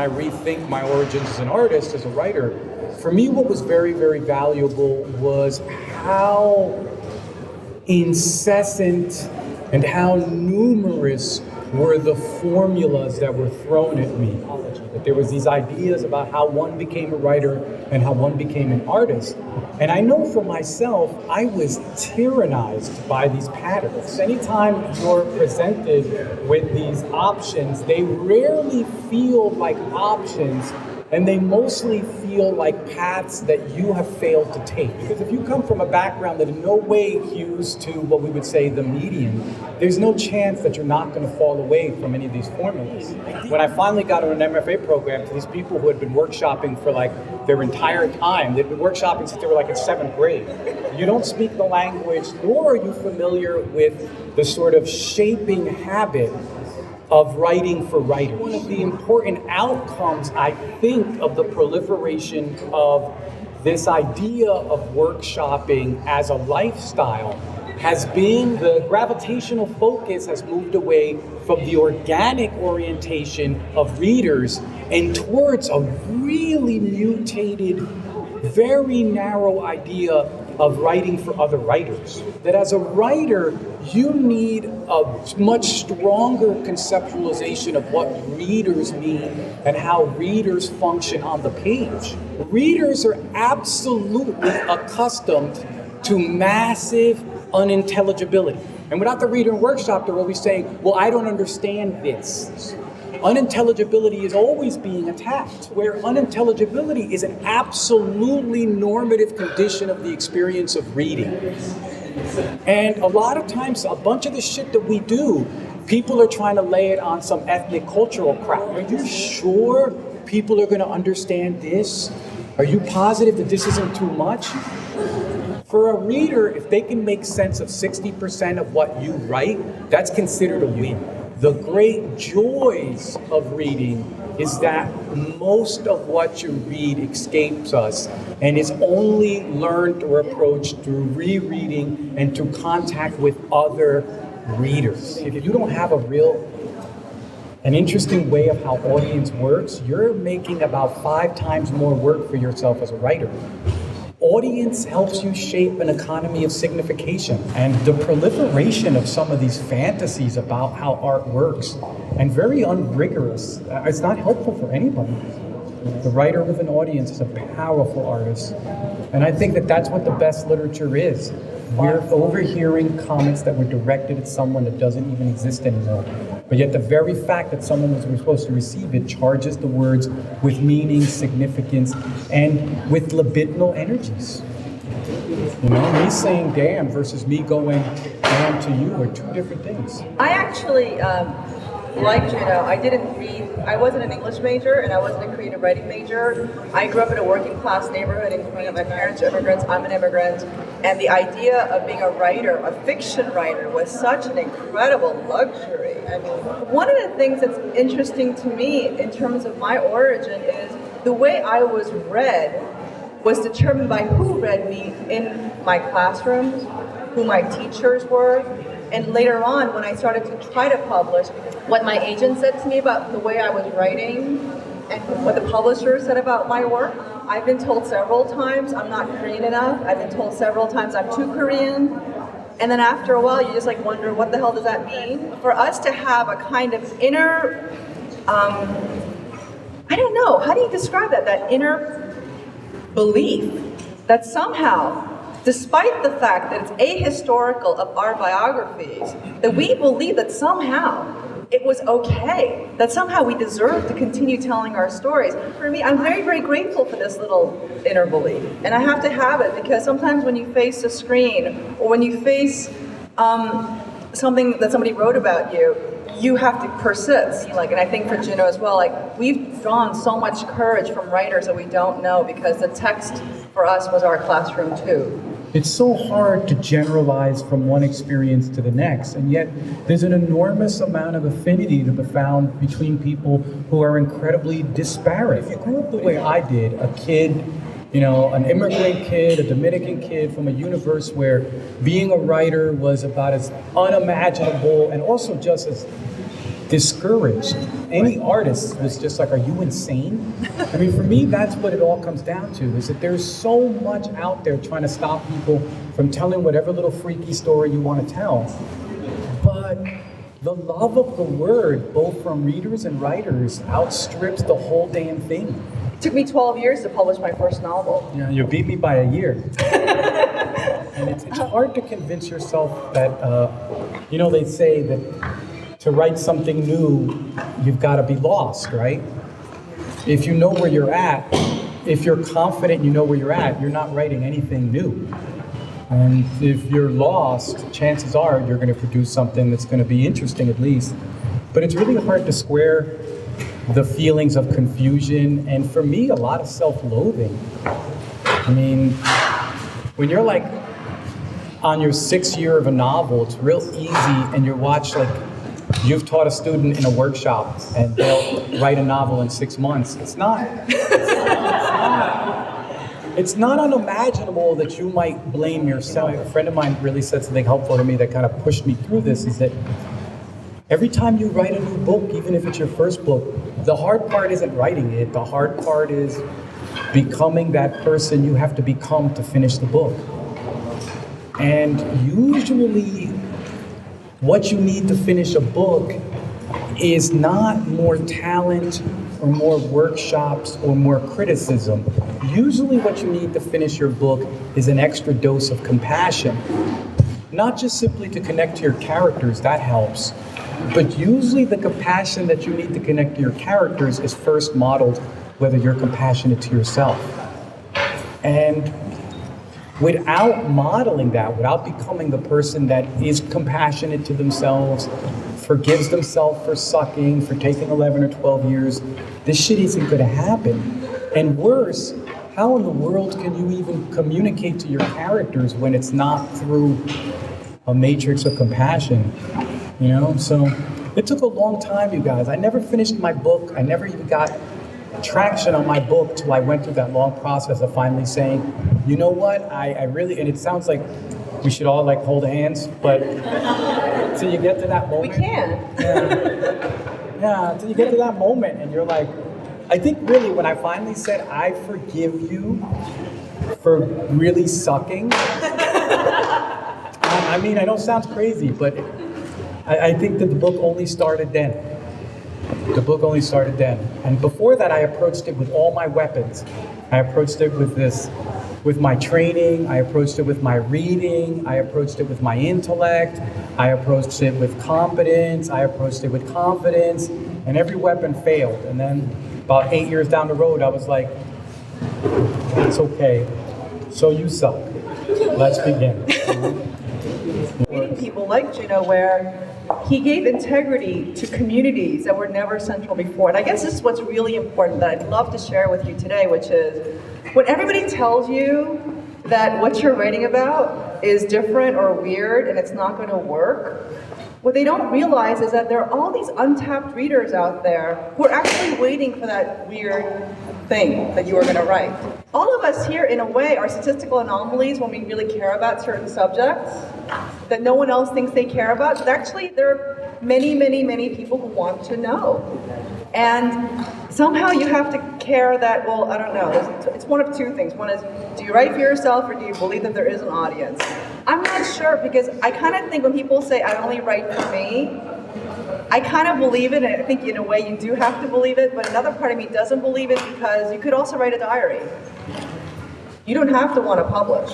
I rethink my origins as an artist, as a writer, for me what was very, very valuable was how incessant and how numerous were the formulas that were thrown at me. That there was these ideas about how one became a writer and how one became an artist. And I know for myself, I was tyrannized by these patterns. Anytime you're presented with these options, they rarely feel like options, and they mostly feel like paths that you have failed to take. Because if you come from a background that in no way hews to what we would say the median, there's no chance that you're not going to fall away from any of these formulas. When I finally got on an MFA program to these people who had been workshopping for like their entire time, they'd been workshopping since they were like in 7th grade. You don't speak the language, nor are you familiar with the sort of shaping habit of writing for writers. One of the important outcomes, I think, of the proliferation of this idea of workshopping as a lifestyle has been the gravitational focus has moved away from the organic orientation of readers and towards a really mutated, very narrow idea of writing for other writers. That as a writer, you need a much stronger conceptualization of what readers mean and how readers function on the page. Readers are absolutely accustomed to massive unintelligibility. And without the reader in workshop, they're always saying, well, I don't understand this. Unintelligibility is always being attacked, where unintelligibility is an absolutely normative condition of the experience of reading. And a lot of times, a bunch of the shit that we do, people are trying to lay it on some ethnic cultural crap. Are you sure people are going to understand this? Are you positive that this isn't too much? For a reader, if they can make sense of 60% of what you write, that's considered a win. The great joys of reading is that most of what you read escapes us and is only learned or approached through rereading and through contact with other readers. If you don't have an interesting way of how audience works, you're making about 5 times more work for yourself as a writer. Audience helps you shape an economy of signification, and the proliferation of some of these fantasies about how art works, and very unrigorous, it's not helpful for anybody. The writer with an audience is a powerful artist, and I think that that's what the best literature is. We're overhearing comments that were directed at someone that doesn't even exist anymore. But yet the very fact that someone was supposed to receive it charges the words with meaning, significance, and with libidinal energies. You know, me saying damn versus me going damn to you are 2 different things. I actually, like Junot, I wasn't an English major and I wasn't a creative writing major. I grew up in a working class neighborhood in Korea. My parents are immigrants, I'm an immigrant. And the idea of being a writer, a fiction writer, was such an incredible luxury. I mean, one of the things that's interesting to me in terms of my origin is the way I was read was determined by who read me in my classrooms, who my teachers were. And later on, when I started to try to publish, what my agent said to me about the way I was writing and what the publisher said about my work, I've been told several times I'm not Korean enough. I've been told several times I'm too Korean. And then after a while, you just like wonder, what the hell does that mean? For us to have a kind of inner, I don't know, how do you describe that? That inner belief that somehow, despite the fact that it's ahistorical of our biographies, that we believe that somehow it was okay, that somehow we deserve to continue telling our stories. For me, I'm very, very grateful for this little inner belief. And I have to have it because sometimes when you face a screen or when you face something that somebody wrote about you, you have to persist. And I think for Junot as well, we've drawn so much courage from writers that we don't know because the text for us was our classroom too. It's so hard to generalize from one experience to the next, and yet there's an enormous amount of affinity to be found between people who are incredibly disparate. If you grew up the way I did, a kid, an immigrant kid, a Dominican kid from a universe where being a writer was about as unimaginable and also just as discouraged. Any artist was just like, are you insane? I mean, for me, that's what it all comes down to, is that there's so much out there trying to stop people from telling whatever little freaky story you want to tell. But the love of the word, both from readers and writers, outstrips the whole damn thing. It took me 12 years to publish my first novel. Yeah, you beat me by a year. And it's hard to convince yourself that, they say that to write something new, you've got to be lost, right? If you know where you're at, if you're confident you know where you're at, you're not writing anything new. And if you're lost, chances are you're going to produce something that's going to be interesting at least. But it's really hard to square the feelings of confusion and, for me, a lot of self-loathing. I mean, when you're like on your 6th year of a novel, it's real easy, and you watch like you've taught a student in a workshop and they'll write a novel in 6 months. It's not unimaginable that you might blame yourself. A friend of mine really said something helpful to me that kind of pushed me through this, is that every time you write a new book, even if it's your first book, the hard part isn't writing it. The hard part is becoming that person you have to become to finish the book. And usually what you need to finish a book is not more talent or more workshops or more criticism. Usually what you need to finish your book is an extra dose of compassion. Not just simply to connect to your characters, that helps, but usually the compassion that you need to connect to your characters is first modeled whether you're compassionate to yourself. And without modeling that, without becoming the person that is compassionate to themselves, forgives themselves for sucking, for taking 11 or 12 years, this shit isn't gonna happen. And worse, how in the world can you even communicate to your characters when it's not through a matrix of compassion? So it took a long time, you guys. I never finished my book. I never even got traction on my book till I went through that long process of finally saying, you know what, I really, and it sounds like we should all like hold hands, but till you get to that moment. We can. Yeah, till you get to that moment and you're like, I think really when I finally said, I forgive you for really sucking, I mean, I know it sounds crazy, but I think that the book only started then. The book only started then. And before that, I approached it with all my weapons. I approached it with my training, I approached it with my reading, I approached it with my intellect, I approached it with competence, I approached it with confidence, and every weapon failed. And then about 8 years down the road, I was like, it's okay. So you suck. Let's begin. Meeting people like Junot, where he gave integrity to communities that were never central before. And I guess this is what's really important that I'd love to share with you today, which is when everybody tells you that what you're writing about is different or weird and it's not going to work, what they don't realize is that there are all these untapped readers out there who are actually waiting for that weird thing that you are going to write. All of us here, in a way, are statistical anomalies when we really care about certain subjects that no one else thinks they care about. But actually, there are many, many, many people who want to know. And somehow you have to care that, well, I don't know, it's one of two things. One is, do you write for yourself or do you believe that there is an audience? I'm not sure, because I kind of think when people say, I only write for me, I kind of believe it, and I think in a way you do have to believe it, but another part of me doesn't believe it, because you could also write a diary. You don't have to want to publish.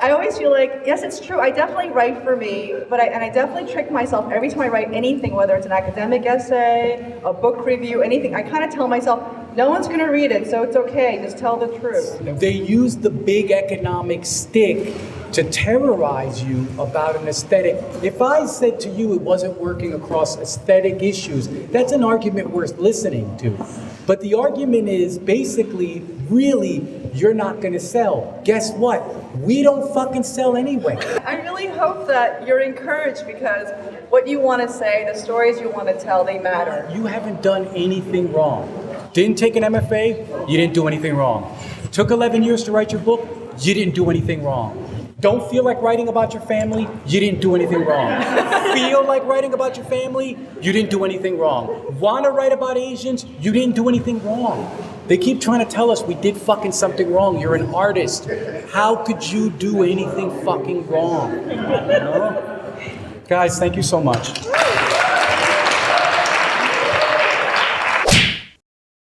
I always feel like, yes, it's true, I definitely write for me, but I definitely trick myself every time I write anything, whether it's an academic essay, a book review, anything. I kind of tell myself, no one's going to read it, so it's okay, just tell the truth. They use the big economic stick to terrorize you about an aesthetic. If I said to you it wasn't working across aesthetic issues, that's an argument worth listening to. But the argument is basically, really, you're not going to sell. Guess what? We don't fucking sell anyway. I really hope that you're encouraged, because what you want to say, the stories you want to tell, they matter. You haven't done anything wrong. Didn't take an MFA? You didn't do anything wrong. Took 11 years to write your book? You didn't do anything wrong. Don't feel like writing about your family, you didn't do anything wrong. Feel like writing about your family, you didn't do anything wrong. Want to write about Asians, you didn't do anything wrong. They keep trying to tell us we did fucking something wrong. You're an artist. How could you do anything fucking wrong? You know? Guys, thank you so much.